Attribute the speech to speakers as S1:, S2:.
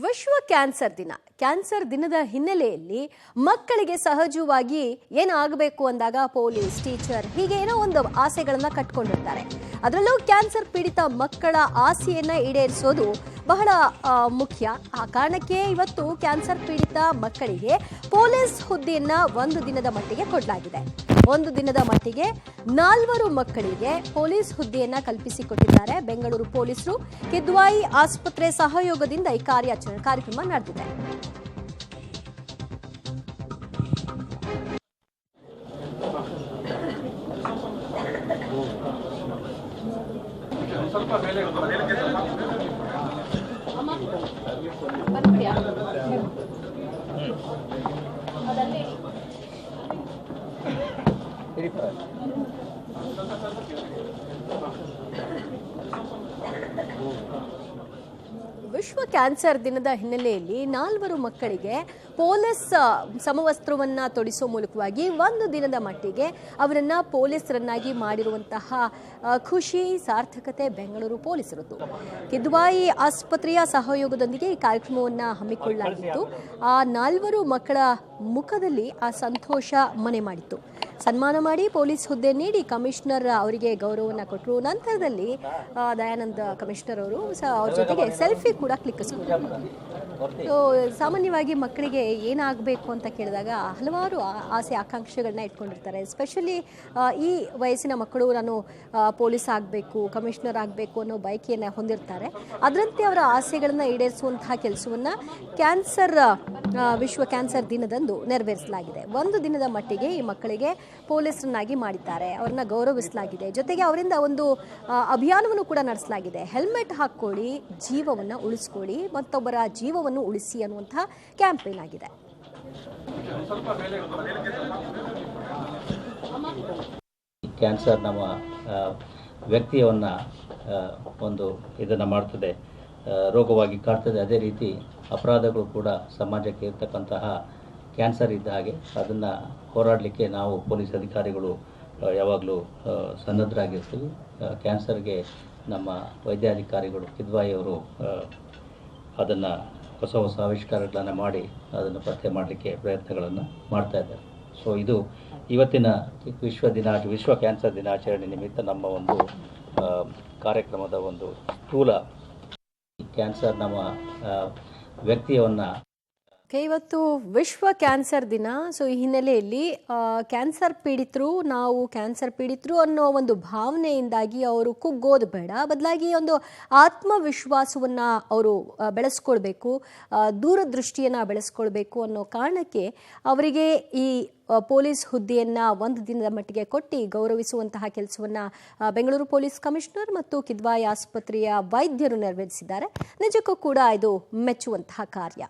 S1: ವಿಶ್ವ ಕ್ಯಾನ್ಸರ್ ದಿನದ ಹಿನ್ನೆಲೆಯಲ್ಲಿ ಮಕ್ಕಳಿಗೆ ಸಹಜವಾಗಿ ಏನಾಗಬೇಕು ಅಂದಾಗ ಪೊಲೀಸ್, ಟೀಚರ್ ಹೀಗೆ ಏನೋ ಒಂದು ಆಸೆಗಳನ್ನ ಕಟ್ಕೊಂಡಿರ್ತಾರೆ. ಅದರಲ್ಲೂ ಕ್ಯಾನ್ಸರ್ ಪೀಡಿತ ಮಕ್ಕಳ ಆಸೆಯನ್ನ ಈಡೇರಿಸೋದು ಬಹಳ ಮುಖ್ಯ. ಆ ಕಾರಣಕ್ಕೆ ಇವತ್ತು ಕ್ಯಾನ್ಸರ್ ಪೀಡಿತ ಮಕ್ಕಳಿಗೆ ಪೊಲೀಸ್ ಹುದ್ದೆಯನ್ನ ಒಂದು ದಿನದ ಮಟ್ಟಿಗೆ ಕೊಡಲಾಗಿದೆ. ಒಂದು ದಿನದ ಮಟ್ಟಿಗೆ 4 ಮಕ್ಕಳಿಗೆ ಪೊಲೀಸ್ ಹುದ್ದೆಯನ್ನ ಕಲ್ಪಿಸಿಕೊಟ್ಟಿದ್ದಾರೆ ಬೆಂಗಳೂರು ಪೊಲೀಸರು. ಕಿದ್ವಾಯಿ ಆಸ್ಪತ್ರೆ ಸಹಯೋಗದಿಂದ ಈ ಕಾರ್ಯಕ್ರಮ ನಡೆದಿದೆ. ವಿಶ್ವ ಕ್ಯಾನ್ಸರ್ ದಿನದ ಹಿನ್ನೆಲೆಯಲ್ಲಿ 4 ಮಕ್ಕಳಿಗೆ ಪೊಲೀಸ್ ಸಮವಸ್ತ್ರವನ್ನ ತೊಡಿಸುವ ಮೂಲಕವಾಗಿ ಒಂದು ದಿನದ ಮಟ್ಟಿಗೆ ಅವರನ್ನ ಪೊಲೀಸರನ್ನಾಗಿ ಮಾಡಿರುವಂತಹ ಖುಷಿ, ಸಾರ್ಥಕತೆ ಬೆಂಗಳೂರು ಪೊಲೀಸರದ್ದು. ಕಿದ್ವಾಯಿ ಆಸ್ಪತ್ರೆಯ ಸಹಯೋಗದೊಂದಿಗೆ ಈ ಕಾರ್ಯಕ್ರಮವನ್ನು ಹಮ್ಮಿಕೊಳ್ಳಲಾಗಿತ್ತು. ಆ 4 ಮಕ್ಕಳ ಮುಖದಲ್ಲಿ ಆ ಸಂತೋಷ ಮನೆ ಮಾಡಿತ್ತು. ಸನ್ಮಾನ ಮಾಡಿ ಪೊಲೀಸ್ ಹುದ್ದೆ ನೀಡಿ ಕಮಿಷನರ್ ಅವರಿಗೆ ಗೌರವವನ್ನು ಕೊಟ್ಟರು. ನಂತರದಲ್ಲಿ ದಯಾನಂದ ಕಮಿಷನರ್ ಅವರು ಅವ್ರ ಜೊತೆಗೆ ಸೆಲ್ಫಿ ಕೂಡ ಕ್ಲಿಕ್ಕಿಸ್ಕೊಂಡ್ರು. ಸಾಮಾನ್ಯವಾಗಿ ಮಕ್ಕಳಿಗೆ ಏನಾಗಬೇಕು ಅಂತ ಕೇಳಿದಾಗ ಹಲವಾರು ಆಸೆ ಆಕಾಂಕ್ಷೆಗಳನ್ನ ಇಟ್ಕೊಂಡಿರ್ತಾರೆ. ಎಸ್ಪೆಷಲಿ ಈ ವಯಸ್ಸಿನ ಮಕ್ಕಳು ನಾನು ಪೊಲೀಸ್ ಆಗಬೇಕು, ಕಮಿಷನರ್ ಆಗಬೇಕು ಅನ್ನೋ ಬಯಕೆಯನ್ನು ಹೊಂದಿರ್ತಾರೆ. ಅದರಂತೆ ಅವರ ಆಸೆಗಳನ್ನು ಈಡೇರಿಸುವಂತಹ ಕೆಲಸವನ್ನು ವಿಶ್ವ ಕ್ಯಾನ್ಸರ್ ದಿನದಂದು ನೆರವೇರಿಸಲಾಗಿದೆ. ಒಂದು ದಿನದ ಮಟ್ಟಿಗೆ ಈ ಮಕ್ಕಳಿಗೆ ಪೊಲೀಸರನ್ನಾಗಿ ಮಾಡಿದ್ದಾರೆ, ಅವ್ರನ್ನ ಗೌರವಿಸಲಾಗಿದೆ. ಜೊತೆಗೆ ಅವರಿಂದ ಒಂದು ಅಭಿಯಾನವನ್ನು ಕೂಡ ನಡೆಸಲಾಗಿದೆ. ಹೆಲ್ಮೆಟ್ ಹಾಕ್ಕೊಳ್ಳಿ, ಜೀವವನ್ನು ಉಳಿಸ್ಕೊಳ್ಳಿ, ಮತ್ತೊಬ್ಬರ ಜೀವವನ್ನು ಉಳಿಸಿ ಅನ್ನುವಂತಹ ಕ್ಯಾಂಪೇನ್ ಆಗಿದೆ.
S2: ಕ್ಯಾನ್ಸರ್ ನಮ್ಮ ವ್ಯಕ್ತಿಯವನ್ನ ಒಂದು ಇದನ್ನು ಮಾಡ್ತದೆ, ರೋಗವಾಗಿ ಕಾಡ್ತದೆ. ಅದೇ ರೀತಿ ಅಪರಾಧಗಳು ಕೂಡ ಸಮಾಜಕ್ಕೆ ಇರ್ತಕ್ಕಂತಹ ಕ್ಯಾನ್ಸರ್ ಇದ್ದ ಹಾಗೆ ಅದನ್ನು ಹೋರಾಡಲಿಕ್ಕೆ ನಾವು ಪೊಲೀಸ್ ಅಧಿಕಾರಿಗಳು ಯಾವಾಗಲೂ ಸನ್ನದ್ಧರಾಗಿರ್ತೀವಿ. ಕ್ಯಾನ್ಸರ್ಗೆ ನಮ್ಮ ವೈದ್ಯಾಧಿಕಾರಿಗಳು ಕಿದ್ವಾಯಿಯವರು ಅದನ್ನು ಹೊಸ ಆವಿಷ್ಕಾರಗಳನ್ನು ಮಾಡಿ ಅದನ್ನು ಪತ್ತೆ ಮಾಡಲಿಕ್ಕೆ ಪ್ರಯತ್ನಗಳನ್ನು ಮಾಡ್ತಾ ಇದ್ದಾರೆ. ಸೊ ಇದು ಇವತ್ತಿನ ವಿಶ್ವ ಕ್ಯಾನ್ಸರ್ ದಿನಾಚರಣೆ ನಿಮಿತ್ತ ನಮ್ಮ ಒಂದು ಕಾರ್ಯಕ್ರಮದ ಒಂದು ಸ್ಥೂಲ. ಕ್ಯಾನ್ಸರ್ ನಮ್ಮ ವ್ಯಕ್ತಿಯನ್ನು
S1: ಇವತ್ತು ವಿಶ್ವ ಕ್ಯಾನ್ಸರ್ ದಿನ. ಸೊ ಈ ಹಿನ್ನೆಲೆಯಲ್ಲಿ ಕ್ಯಾನ್ಸರ್ ಪೀಡಿತರು ಅನ್ನೋ ಒಂದು ಭಾವನೆಯಿಂದಾಗಿ ಅವರು ಕುಗ್ಗೋದು ಬೇಡ, ಬದಲಾಗಿ ಒಂದು ಆತ್ಮವಿಶ್ವಾಸವನ್ನು ಅವರು ಬೆಳೆಸ್ಕೊಳ್ಬೇಕು, ದೂರದೃಷ್ಟಿಯನ್ನು ಬೆಳೆಸ್ಕೊಳ್ಬೇಕು ಅನ್ನೋ ಕಾರಣಕ್ಕೆ ಅವರಿಗೆ ಈ ಪೊಲೀಸ್ ಹುದ್ದೆಯನ್ನು ಒಂದು ದಿನದ ಮಟ್ಟಿಗೆ ಕೊಟ್ಟು ಗೌರವಿಸುವಂತಹ ಕೆಲಸವನ್ನು ಬೆಂಗಳೂರು ಪೊಲೀಸ್ ಕಮಿಷನರ್ ಮತ್ತು ಕಿದ್ವಾಯಿ ಆಸ್ಪತ್ರೆಯ ವೈದ್ಯರು ನೆರವೇರಿಸಿದ್ದಾರೆ. ನಿಜಕ್ಕೂ ಕೂಡ ಇದು ಮೆಚ್ಚುವಂತಹ ಕಾರ್ಯ.